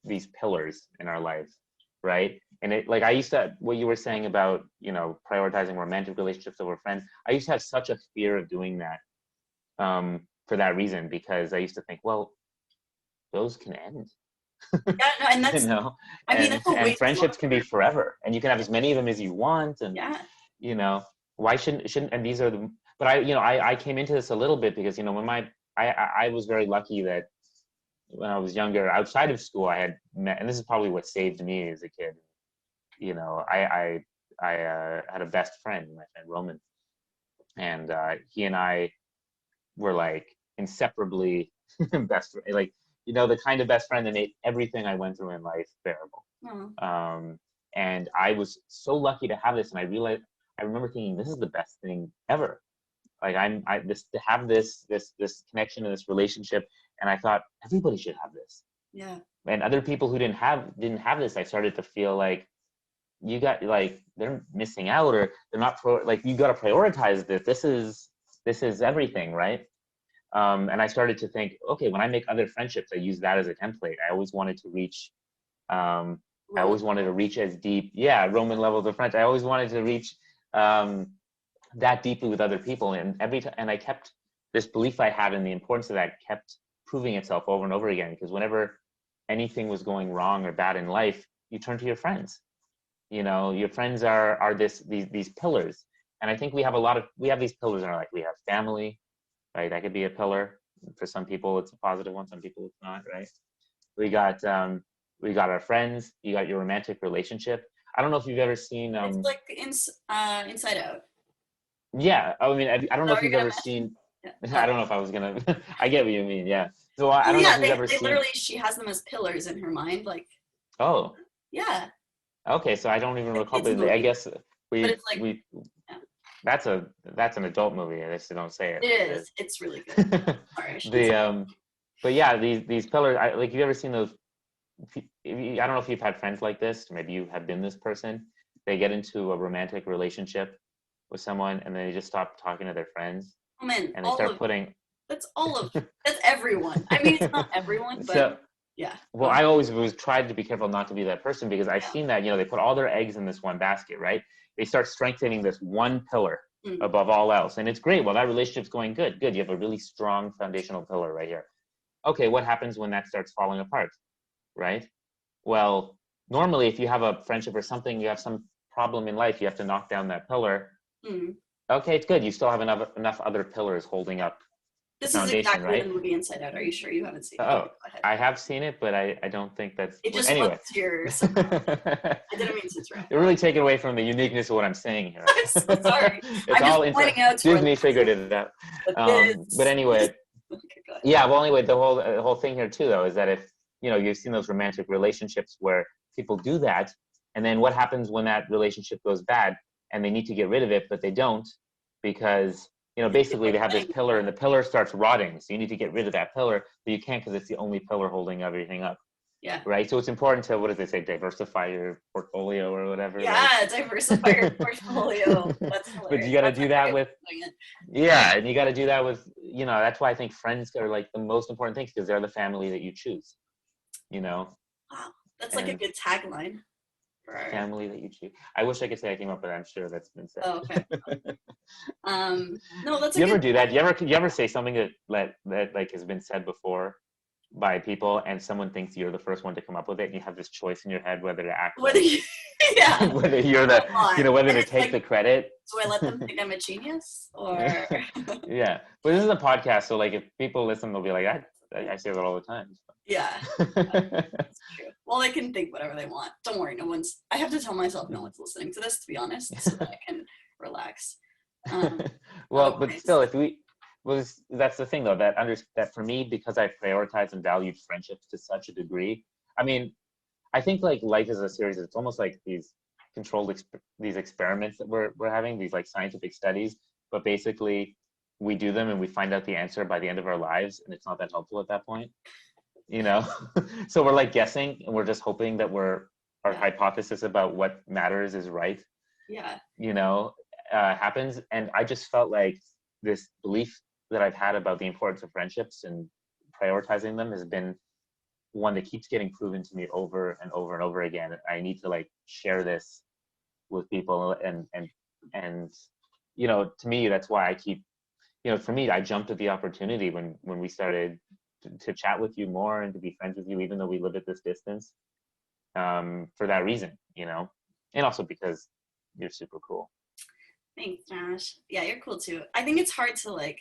these pillars in our lives, right? And it like I used to, what you were saying about prioritizing romantic relationships over friends. I used to have such a fear of doing that, for that reason, because I used to think, well, those can end. yeah, no, and you that's, know I mean, that's a and waste of friendships can be longer. forever, and you can have as many of them as you want, and Yeah. you know why shouldn't, and these are the, but I came into this a little bit because when I was very lucky that when I was younger, outside of school, I had met, and this is probably what saved me as a kid. I had a best friend, my friend Roman, and he and I were like inseparably best friend, like the kind of best friend that made everything I went through in life bearable. Oh, Um, and I was so lucky to have this, and I remember thinking, this is the best thing ever. Like this, to have this connection and this relationship, and I thought everybody should have this. yeah. And other people who didn't have this, I started to feel like you got like they're missing out, or they're not like you got to prioritize this. This is everything, right? And I started to think, okay, when I make other friendships, I use that as a template. I always wanted to reach, I Roman. always wanted to reach as deep, yeah, Roman levels of French. I always wanted to reach um, that deeply with other people, and every time, and I kept this belief I had in the importance of that kept proving itself over and over again. Because whenever anything was going wrong or bad in life, you turn to your friends. Your friends are these pillars, and I think we have these pillars in our life. We have family, right? That could be a pillar. For some people, it's a positive one. Some people, it's not, right? We got our friends. You got your romantic relationship. I don't know if you've ever seen. It's like Inside Out. Yeah, I mean, I don't Is know that if what you're you've gonna ever mention? sure. Seen. Yeah. I Oh. don't know if I was gonna. I get what you mean. Yeah. So I Oh don't know if yeah, you've ever they seen. literally, she has them as pillars in her mind. Like, Oh, yeah, okay. So I don't even a recall, kids but I movie, guess but we it's like, we yeah, that's an adult movie. I just don't say it, it but it is. It's really good. is. Sorry, I shouldn't say. the But yeah, these pillars. Like, you ever seen those? I don't know if you've had friends like this. Maybe you have been this person. They get into a romantic relationship with someone, and then they just stop talking to their friends, Oh man, and they start putting. that's everyone. I mean, it's not everyone, but So, yeah. well, I always was tried to be careful not to be that person, because I've Yeah. seen that they put all their eggs in this one basket, right? They start strengthening this one pillar Mm. above all else, and it's great. Well, that relationship's going good. Good, you have a really strong foundational pillar right here. Okay, what happens when that starts falling apart, right? Well, normally, if you have a friendship or something, you have some problem in life, you have to knock down that pillar. Mm. Okay, it's good. You still have enough other pillars holding Yeah. up the This is foundation, exactly the right? movie Inside Out. Are you sure you haven't seen it? Okay, Oh, go ahead. I have seen it, but I don't think that's It just anyway. fucks your subconscious. I didn't mean to interrupt. You're really taking away from the uniqueness of what I'm saying here. I'm so sorry. It's I'm just all inside. pointing out to our Disney figured listeners it out. that But anyway, okay, go ahead. yeah. Well, anyway, the whole thing here too, though, is that if you've seen those romantic relationships where people do that, and then what happens when that relationship goes bad and they need to get rid of it, but they don't, because It's the basically right they have this thing. pillar, and the pillar starts rotting, so you need to get rid of that pillar, but you can't, because it's the only pillar holding everything up. Yeah. Right. So it's important to, what does they say, diversify your portfolio or whatever. Like, Yeah, diversify your portfolio. That's but you hilarious. got to That's do a that great way with, of putting it. yeah, and you got to do that with, that's why I think friends are like the most important things, because they're the family that you choose, Wow, that's like a and good tagline for our. family that you choose. I wish I could say I came up with that. I'm sure that's been said. Oh, okay. No, that's Do a you ever good. do that? Do you ever say something that like has been said before by people, and someone thinks you're the first one to come up with it, and you have this choice in your head whether to act Whether like you, yeah, whether you're a the lot. whether And to it's take like, the credit. do I let them think I'm a genius or? Yeah, but this is a podcast, so like if people listen, they'll be like, I say that all the time. Yeah, that's true. Well, they can think whatever they want. Don't worry, no one's. I have to tell myself no one's listening to this, to be honest, so that I can relax. Well, but Otherwise, still, if we was that's the thing though, that for me, because I prioritize and valued friendships to such a degree. I mean, I think like life is a series. It's almost like these these experiments that we're having, these like scientific studies, but basically we do them and we find out the answer by the end of our lives, and it's not that helpful at that point, you know. So we're like guessing, and we're just hoping that our Yeah. hypothesis about what matters is right, Yeah. you know, happens. And I just felt like this belief that I've had about the importance of friendships and prioritizing them has been one that keeps getting proven to me over and over and over again. I need to like share this with people, and you know, to me, that's why I keep, you know, for me, I jumped at the opportunity when we started to chat with you more and to be friends with you, even though we live at this distance, for that reason, you know, and also because you're super cool. Thanks, Josh. Yeah, you're cool too. I think it's hard to like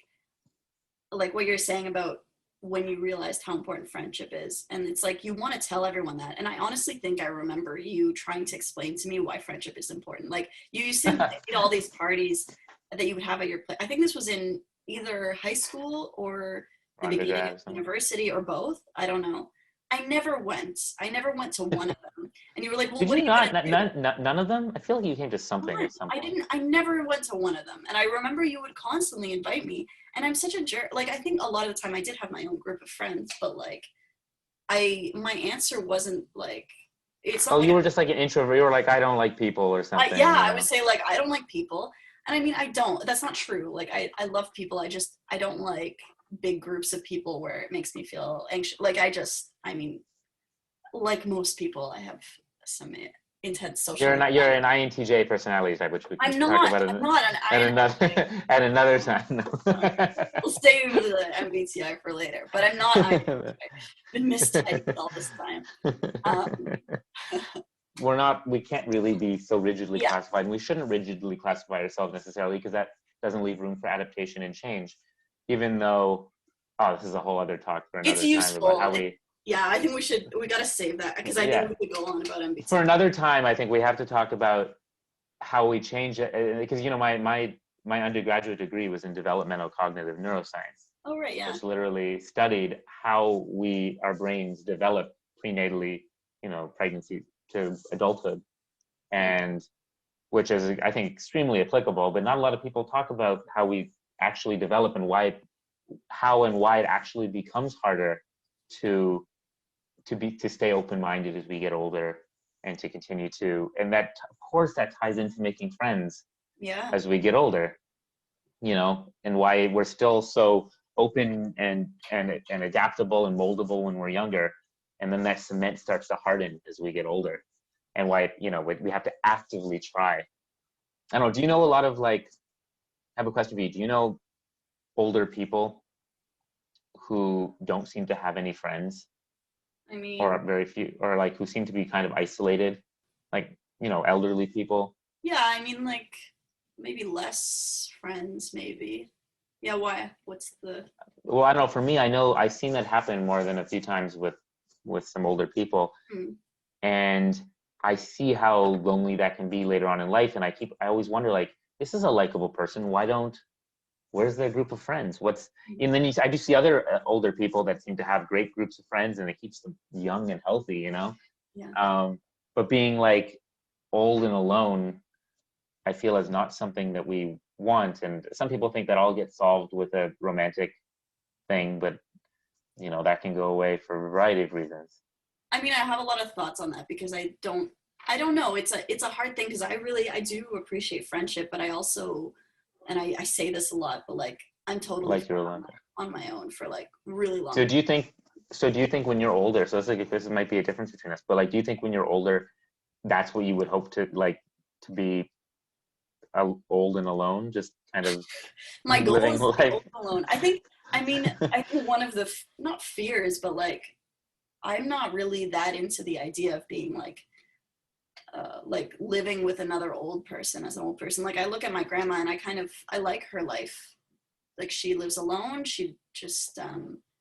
what you're saying about when you realized how important friendship is. And it's like you want to tell everyone that. And I honestly think I remember you trying to explain to me why friendship is important. Like you used to invite all these parties that you would have at your place. I think this was in either high school or the beginning of university or both. I don't know. I never went. I never went to one of them. And you were like, well, Did what are you you not? going to do? None of them? I feel like you came to something None. at some I point. didn't. I never went to one of them. And I remember you would constantly invite me. And I'm such a jerk. Like, I think a lot of the time I did have my own group of friends, but like, my answer wasn't like, it's not Oh, like, you were just like an introvert. You were like, I don't like people or yeah, something, you I would know. say like, I don't like people. And I mean, I don't. That's not true. Like, I love people. I don't like big groups of people where it makes me feel anxious. Like, I mean, like most people, I have some intense social You're anxiety. an INTJ personality type, which we can I'm talk not. about I'm not an at another INFJ. at another time. We'll stay with the MBTI for later, but I'm not INFJ. Been mistyped all this time. Um, We can't really be so rigidly yeah, classified, and we shouldn't rigidly classify ourselves necessarily, because that doesn't leave room for adaptation and change. Even though, oh, this is a whole other talk for it's another time about useful. how we, Yeah, I think we got to save that because I think yeah, we could go on about for MBTI. another time, I think we have to talk about how we change it, because you know, my undergraduate degree was in developmental cognitive neuroscience, Oh, right, yeah. which literally studied how our brains develop prenatally, you know, pregnancy to adulthood, and which is, I think, extremely applicable. But not a lot of people talk about how we actually develop and how and why it actually becomes harder to to stay open-minded as we get older, and to continue to, and that of course that ties into making friends Yeah. as we get older, you know, and why we're still so open and adaptable and moldable when we're younger, and then that cement starts to harden as we get older, and why, you know, we have to actively try. I don't know, do you know a lot of like, I have a question for you, do you know older people who don't seem to have any friends, I mean, or very few, or like who seem to be kind of isolated, like, you know, elderly people? yeah, I mean, like maybe less friends, maybe. Yeah, why? What's the. Well, I don't know, for me, I know I've seen that happen more than a few times with some older people, Hmm. and I see how lonely that can be later on in life, and I always wonder, like, this is a likable person, where's their group of friends, and then I do see other older people that seem to have great groups of friends, and it keeps them young and healthy, you know. Yeah. But being like old and alone, I feel, is not something that we want, and some people think that all gets solved with a romantic thing, but you know, that can go away for a variety of reasons. I mean, I have a lot of thoughts on that because I don't know. It's a hard thing because I do appreciate friendship, but I also, and I say this a lot, but like I'm totally Like fine you're alone. on my own for like really So long. do you think? So do you think when you're older? So it's like, if this might be a difference between us, but like, do you think when you're older, that's what you would hope to like, to be old and alone, just kind of My goal living is to be life? open alone. I think one of the not fears, but like I'm not really that into the idea of being like living with another old person as an old person. Like I look at my grandma and I like her life. Like she lives alone. She just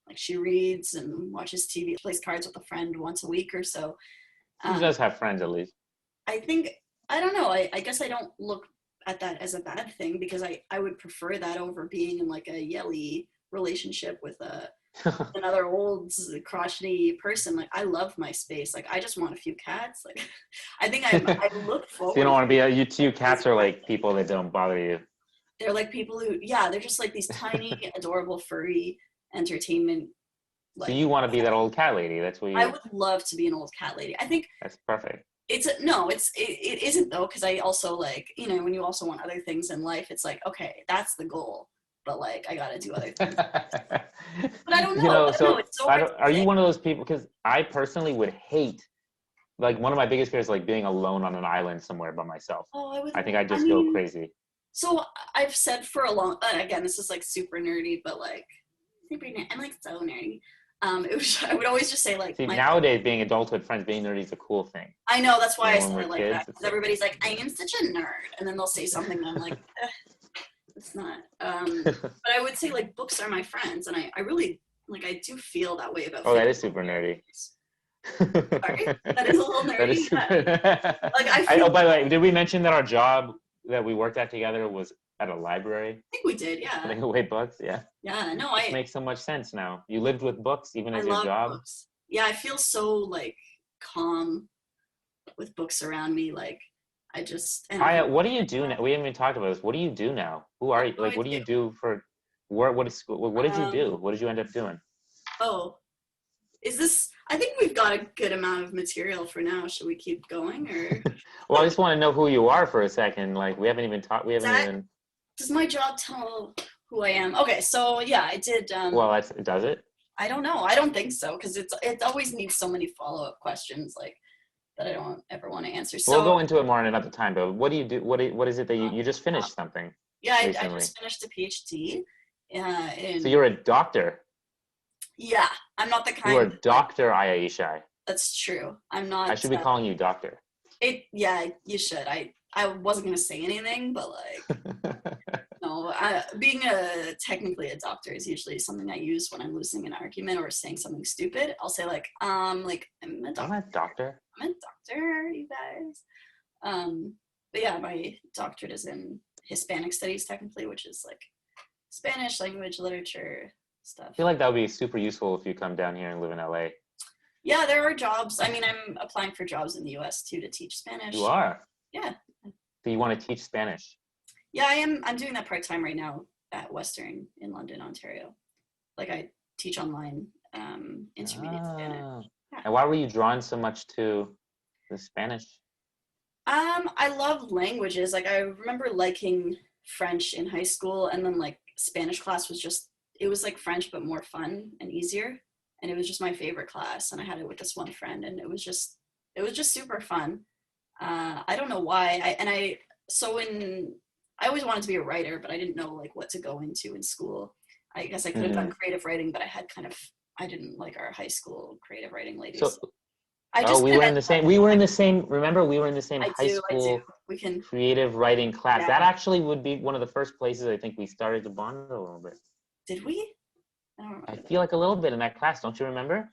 like she reads and watches TV, plays cards with a friend once a week or so. She Um, does have friends, at least. I think I don't know. I guess I don't look at that as a bad thing because I would prefer that over being in like a yelly relationship with another old crotchety person. Like I love my space. Like I just want a few cats. Like I think I look So you forward don't want to to be it. you cats are like people that don't bother you. They're like people who, yeah, they're just like these tiny, adorable, furry entertainment. So Like you want to be that old cat lady. That's what I you, would love to be an old cat lady. I think that's perfect. no, it isn't though, because I also like, when you also want other things in life, it's like, okay, that's the goal, but like I gotta do other things. But I don't You know. know, I don't know. so It's so I hard to don't, are you say. one of those people? Because I personally would hate, like one of my biggest fears, is like being alone on an island somewhere by myself. Oh, I would. I think I I just go mean, crazy. so I've said for a long. Again, this is like super nerdy, but like super nerdy. I'm like so nerdy. It was. I would always just say like See, my. nowadays being adulthood friends, being nerdy is a cool thing. I know that's You why I know, when said we're it like that, kids, it's because like, everybody's like, I am such a nerd, and then they'll say something, and I'm like, it's not. But I would say like books are my friends, and I really like I do feel that way about oh, that fiction is super nerdy. characters. Sorry, that is a little That nerdy. is super. Like I feel. Oh, by the way, did we mention that our job that we worked at together was at a library, I think we did, yeah. putting away books? Yeah, Yeah, no, this makes so much sense now. You lived with books even I as your love job. books. Yeah, I feel so like calm with books around me. Like I just and Aya, what do you do now? We haven't even talked about this. What do you do now? Who are you? what Like, do I what do do? you do for work? What is school? What did you do? Um, What did you end up doing? oh, is this? I think we've got a good amount of material for now. Should we keep going, or Well, I just want to know who you are for a second. Like, we haven't even talked. We is haven't that even. does my job tell who I am? Okay, so yeah, I did. Well, does it? I don't know. I don't think so because it always needs so many follow up questions like that I don't ever want to answer. We'll So go into it more another time. But what do you do? What is it that you just uh, finished something yeah, I recently? just finished a PhD. So In you're a doctor. yeah, I'm not the You are kind like Doctor Ayesha. that's true. I'm I not. should be calling you doctor. It yeah, you should. I wasn't gonna say anything, but like no, being a technically a doctor is usually something I use when I'm losing an argument or saying something stupid. I'll say like I'm a I'm doctor. a doctor. I'm a doctor, you guys. But yeah, my doctorate is in Hispanic studies technically, which is like Spanish language, literature I stuff. feel like that would be super useful if you come down here and live in LA. Yeah, there are jobs. I mean, I'm applying for jobs in the US too to teach You Spanish. are. Yeah. So you want to teach Spanish? Yeah, I am. I'm doing that part time right now at Western in London, Ontario. Like I teach online intermediate Spanish. Ah. Yeah. And why were you drawn so much to the Spanish? I love languages. Like I remember liking French in high school, and then like Spanish class was just it was like French but more fun and easier, and it was just my favorite class. And I had it with this one friend, and it was just super fun. I don't know why. I always wanted to be a writer, but I didn't know like what to go into in school. I guess I could have done Mm. creative writing, but I didn't like our high school creative writing So, ladies. I oh, just we kind of were in ended the up. same. We were in the same. Remember, we were in the same high I do. school We can. creative writing class. That Yeah. actually would be one of the first places I think we started to bond a little bit. Did we? I don't I remember that. feel like a little bit in that class. Don't you remember?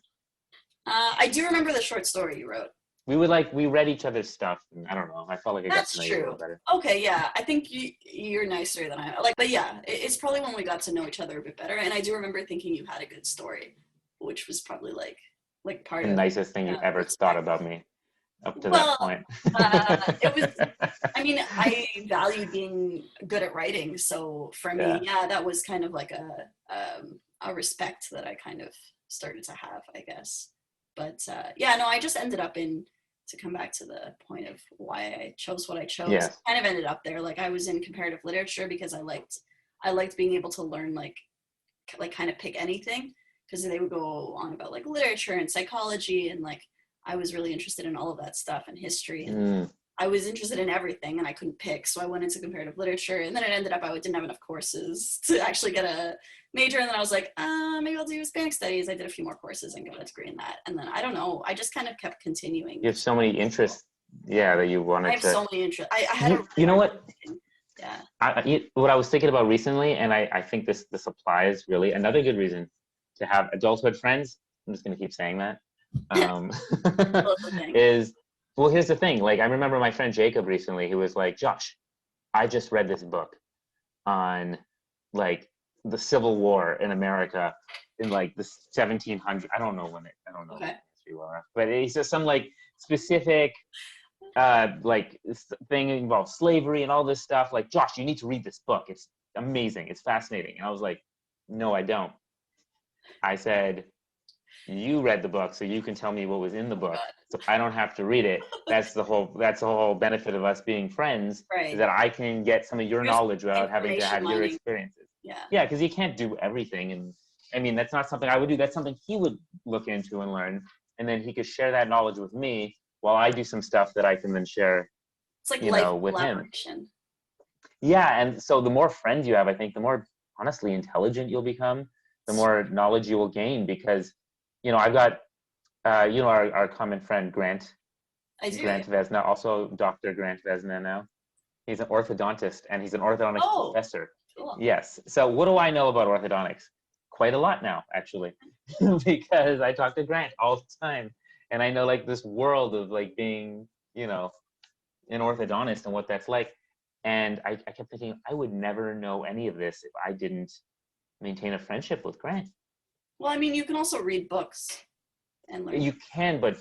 I do remember the short story you wrote. We read each other's stuff. And I don't know. I felt like I got That's to know you a little true. better. Okay, yeah. I think you're nicer than I am. Like, but yeah, it's probably when we got to know each other a bit better. And I do remember thinking you had a good story, which was probably like part The of nicest thing you ever thought respect. about me up to that Well, point. it was. I mean, I valued being good at writing, so for me, Yeah. yeah, that was kind of like a respect that I kind of started to have, I guess. But yeah, no, I just ended up in to come back to the point of why I chose what I chose. Yes. Kind of ended up there. Like I was in comparative literature because I liked being able to learn like kind of pick anything because they would go on about like literature and psychology and like I was really interested in all of that stuff and history and Mm. I was interested in everything and I couldn't pick. So I went into comparative literature and then it ended up I didn't have enough courses to actually get a major. And then I was like, maybe I'll do Hispanic studies. I did a few more courses and got a degree in that. And then I don't know, I just kind of kept continuing. You have so many interests. Yeah, that you I wanted have to. so many interests. I had a really You know hard what? time picking. Yeah. What I was thinking about recently, and I think this applies really. Another good reason to have adulthood friends. I'm just going to keep saying that. Um, Well, the thing. is well, here's the thing. Like I remember my friend Jacob recently. He was like, "Josh, I just read this book on like the Civil War in America, in like the 1700s. I don't know I don't know Okay. history well enough, but it's just some like specific like thing involves slavery and all this stuff. Like, Josh, you need to read this book. It's amazing. It's fascinating. And I was like, no, I don't. I said, you read the book, so you can tell me what was in the Oh book. God. So I don't have to read it. That's the whole benefit of us being friends, is Right. that I can get some of your There's knowledge without having to information have your mining. experiences. Yeah. Yeah, because you can't do everything. And I mean, that's not something I would do. That's something he would look into and learn. And then he could share that knowledge with me while I do some stuff that I can then share, It's like life with him. collaboration. Yeah, and so the more friends you have, I think the more honestly intelligent you'll become, the more knowledge you will gain, because I've got our common friend Grant I do. Vesna, also Dr. Grant Vesna now. He's an orthodontist and he's an orthodontics Oh, professor. cool. Yes. So what do I know about orthodontics? Quite a lot now, actually, because I talk to Grant all the time, and I know like this world of like being, an orthodontist and what that's like. And I kept thinking I would never know any of this if I didn't maintain a friendship with Grant. Well, I mean, you can also read books and learn. You can, but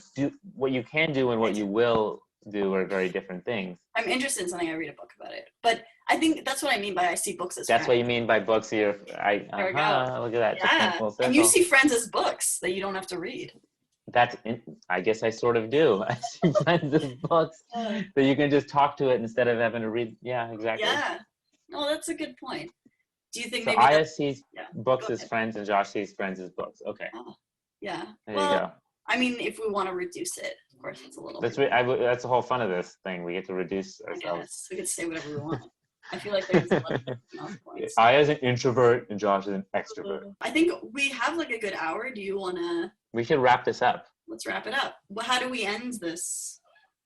what you can do and what you will do are very different things. I'm interested in something, I read a book about it. But I think that's what I mean by I see books as That's friends. what you mean by books. There we go. Look at that. Yeah. Full circle. And you see friends as books that you don't have to read. I guess I sort of do. I see friends as books that you can just talk to it instead of having to read. Yeah, exactly. Yeah. No, that's a good point. Do you think So maybe I see books Go as ahead. friends and Josh sees friends as books. Okay. Oh, yeah. There Well, you go. I mean, if we want to reduce it, of course, it's a little. That's the whole fun of this thing. We get to reduce I ourselves. guess we could say whatever we want. I feel like there's a lot of different points. I as an introvert and Josh as an extrovert. I think we have like a good hour. Do you want to? We should wrap this up. Let's wrap it up. Well, how do we end this?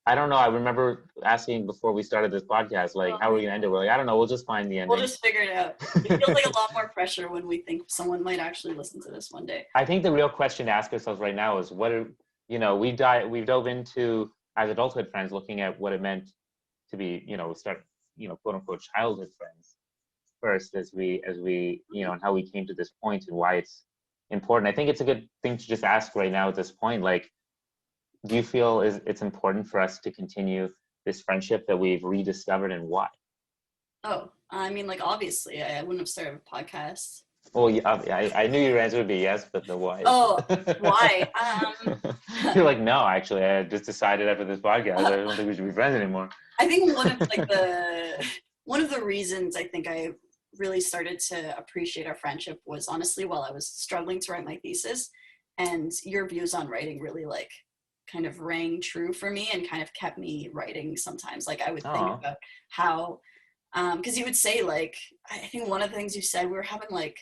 I don't know. I remember asking before we started this podcast, like, how are we going to end it? We're like, I don't know. We'll just find the ending. We'll just figure it out. It feels like a lot more pressure when we think someone might actually listen to this one day. I think the real question to ask ourselves right now is we've dove into, as adulthood friends, looking at what it meant to be, start, quote unquote, childhood friends first as we, and how we came to this point and why it's important. I think it's a good thing to just ask right now at this point, like, do you feel it's important for us to continue this friendship that we've rediscovered, and why? Oh, I mean, like, obviously, I wouldn't have started a podcast. Well, yeah, I knew your answer would be yes, but the why. Oh, why? You're like, no, actually, I just decided after this podcast, I don't think we should be friends anymore. I think one of the reasons I think I really started to appreciate our friendship was honestly while I was struggling to write my thesis, and your views on writing really like kind of rang true for me and kind of kept me writing sometimes. Like I would think about how, because you would say like, I think one of the things you said, we were having like,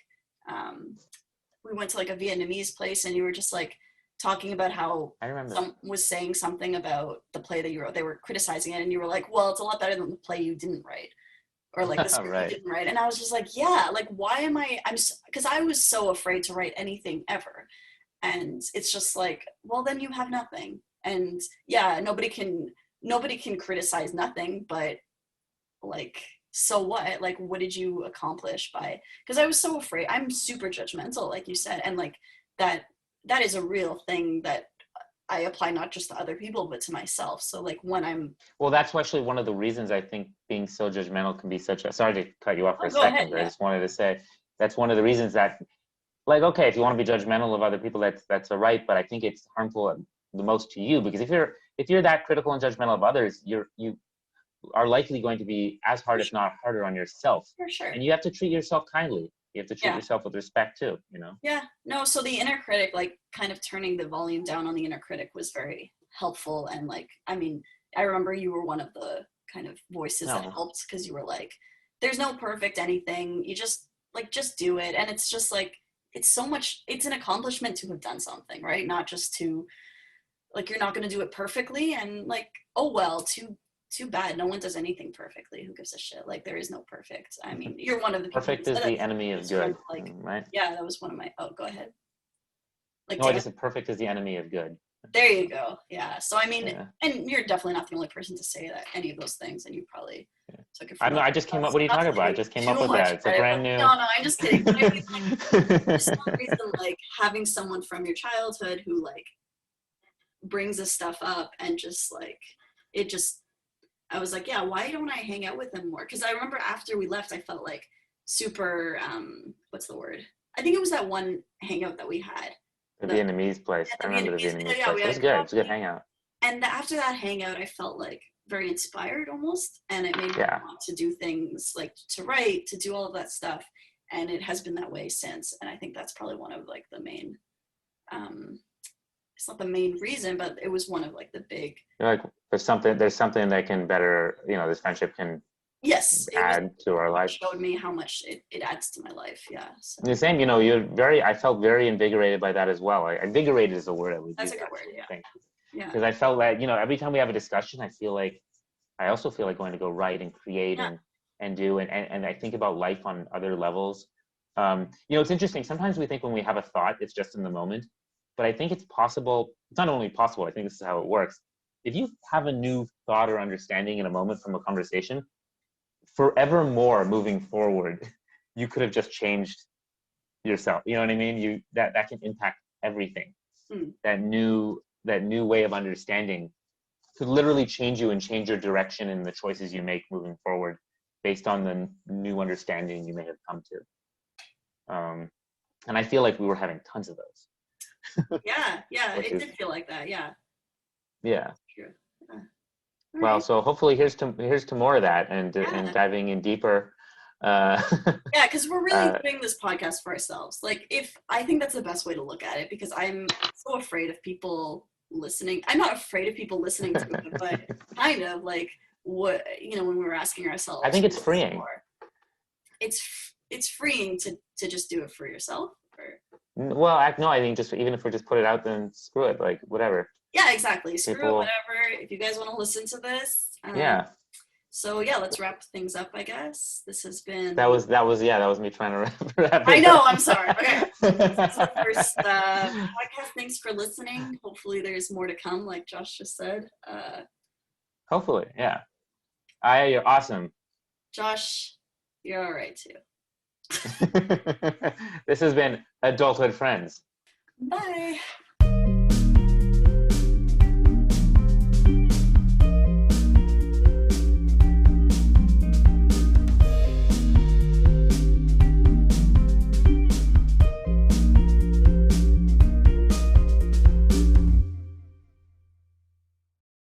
we went to like a Vietnamese place and you were just like talking about how someone was saying something about the play that you wrote. They were criticizing it and you were like, well, it's a lot better than the play you didn't write. Or like the script you didn't write. And I was just like, yeah, like why am because I was so afraid to write anything ever. And it's just like, well, then you have nothing. And yeah, nobody can criticize nothing, but like, so what? Like, what did you accomplish by, because I was so afraid. I'm super judgmental, like you said. And like that is a real thing that I apply not just to other people, but to myself. So like when well, that's actually one of the reasons I think being so judgmental can be such a, sorry to cut you off for a second, ahead, but I just wanted to say that's one of the reasons that, like, okay, if you want to be judgmental of other people, that's all right. But I think it's harmful the most to you, because if you're that critical and judgmental of others, you are likely going to be as hard, if not harder, on yourself. For sure. And you have to treat yourself kindly. You have to treat yourself with respect too, Yeah, no, so the inner critic, like kind of turning the volume down on the inner critic was very helpful. And like, I mean, I remember you were one of the kind of voices that helped, because you were like, there's no perfect anything. You just do it. And it's just like, it's an accomplishment to have done something, right? Not just to, like, you're not going to do it perfectly. And like, oh, well, too bad. No one does anything perfectly. Who gives a shit? Like, there is no perfect. I mean, you're one of the people. Perfect is the enemy of good, like, right? Yeah, that was one of my, oh, go ahead. Like, no, I just said perfect is the enemy of good. There you go. Yeah. So I mean, Yeah. and you're definitely not the only person to say that any of those things, and you probably took it I from know. other I just came people. up. So What are you not talking to about? I give you just came up too with much that. It's a credit, but brand new. no, I'm just kidding. But I mean, like, for some reason, like having someone from your childhood who like brings this stuff up and just like it just I was like, yeah, why don't I hang out with them more? Because I remember after we left, I felt like super what's the word? I think it was that one hangout that we had. The The Vietnamese place. I the remember the Vietnamese, Vietnamese yeah, place. we It had was good. It was a good coffee. hangout. And after that hangout, I felt like very inspired almost, and it made me Yeah. want to do things like to write, to do all of that stuff, and it has been that way since. And I think that's probably one of like the main. Um, it's not the main reason, but it was one of like the big. You're like there's something that can better, this friendship can Yes, it was. add to our It life. showed me how much it adds to my life. Yeah, so The same, I felt very invigorated by that as well. Invigorated is a word I would that's use a good word. actually, I Yeah, think. yeah, Because I felt that, every time we have a discussion, I also feel like going to go write and create yeah. and do, and I think about life on other levels. It's interesting. Sometimes we think when we have a thought, it's just in the moment, but I think it's possible. It's not only possible, I think this is how it works. If you have a new thought or understanding in a moment from a conversation, forevermore moving forward, you could have just changed yourself. You know what I mean? That can impact everything. Mm. That new way of understanding could literally change you and change your direction in the choices you make moving forward based on the new understanding you may have come to. And I feel like we were having tons of those, Yeah, yeah, which it is, did feel like that. Yeah, yeah. true. Yeah. All Well, right. so hopefully here's to more of that, and Yeah. diving in deeper. Uh, Yeah, because we're really uh, doing this podcast for ourselves. Like, if I think that's the best way to look at it, because I'm so afraid of people listening. I'm not afraid of people listening to it, but kind of like what when we were asking I ourselves think it's what's freeing. more, it's freeing to just do it for yourself. Or Well, no, I think just even if we just put it out, then screw it, like whatever. yeah, exactly. Screw it, People, whatever. If you guys want to listen to this, yeah. so yeah, let's wrap things up. I guess this has That been. was that was yeah, that was me trying to wrap I it know. up. I'm sorry. Okay. This is the first podcast. Thanks for listening. Hopefully, there's more to come, like Josh just said. Hopefully, yeah. You're awesome. Josh, you're all right too. This has been Adulthood Friends. Bye.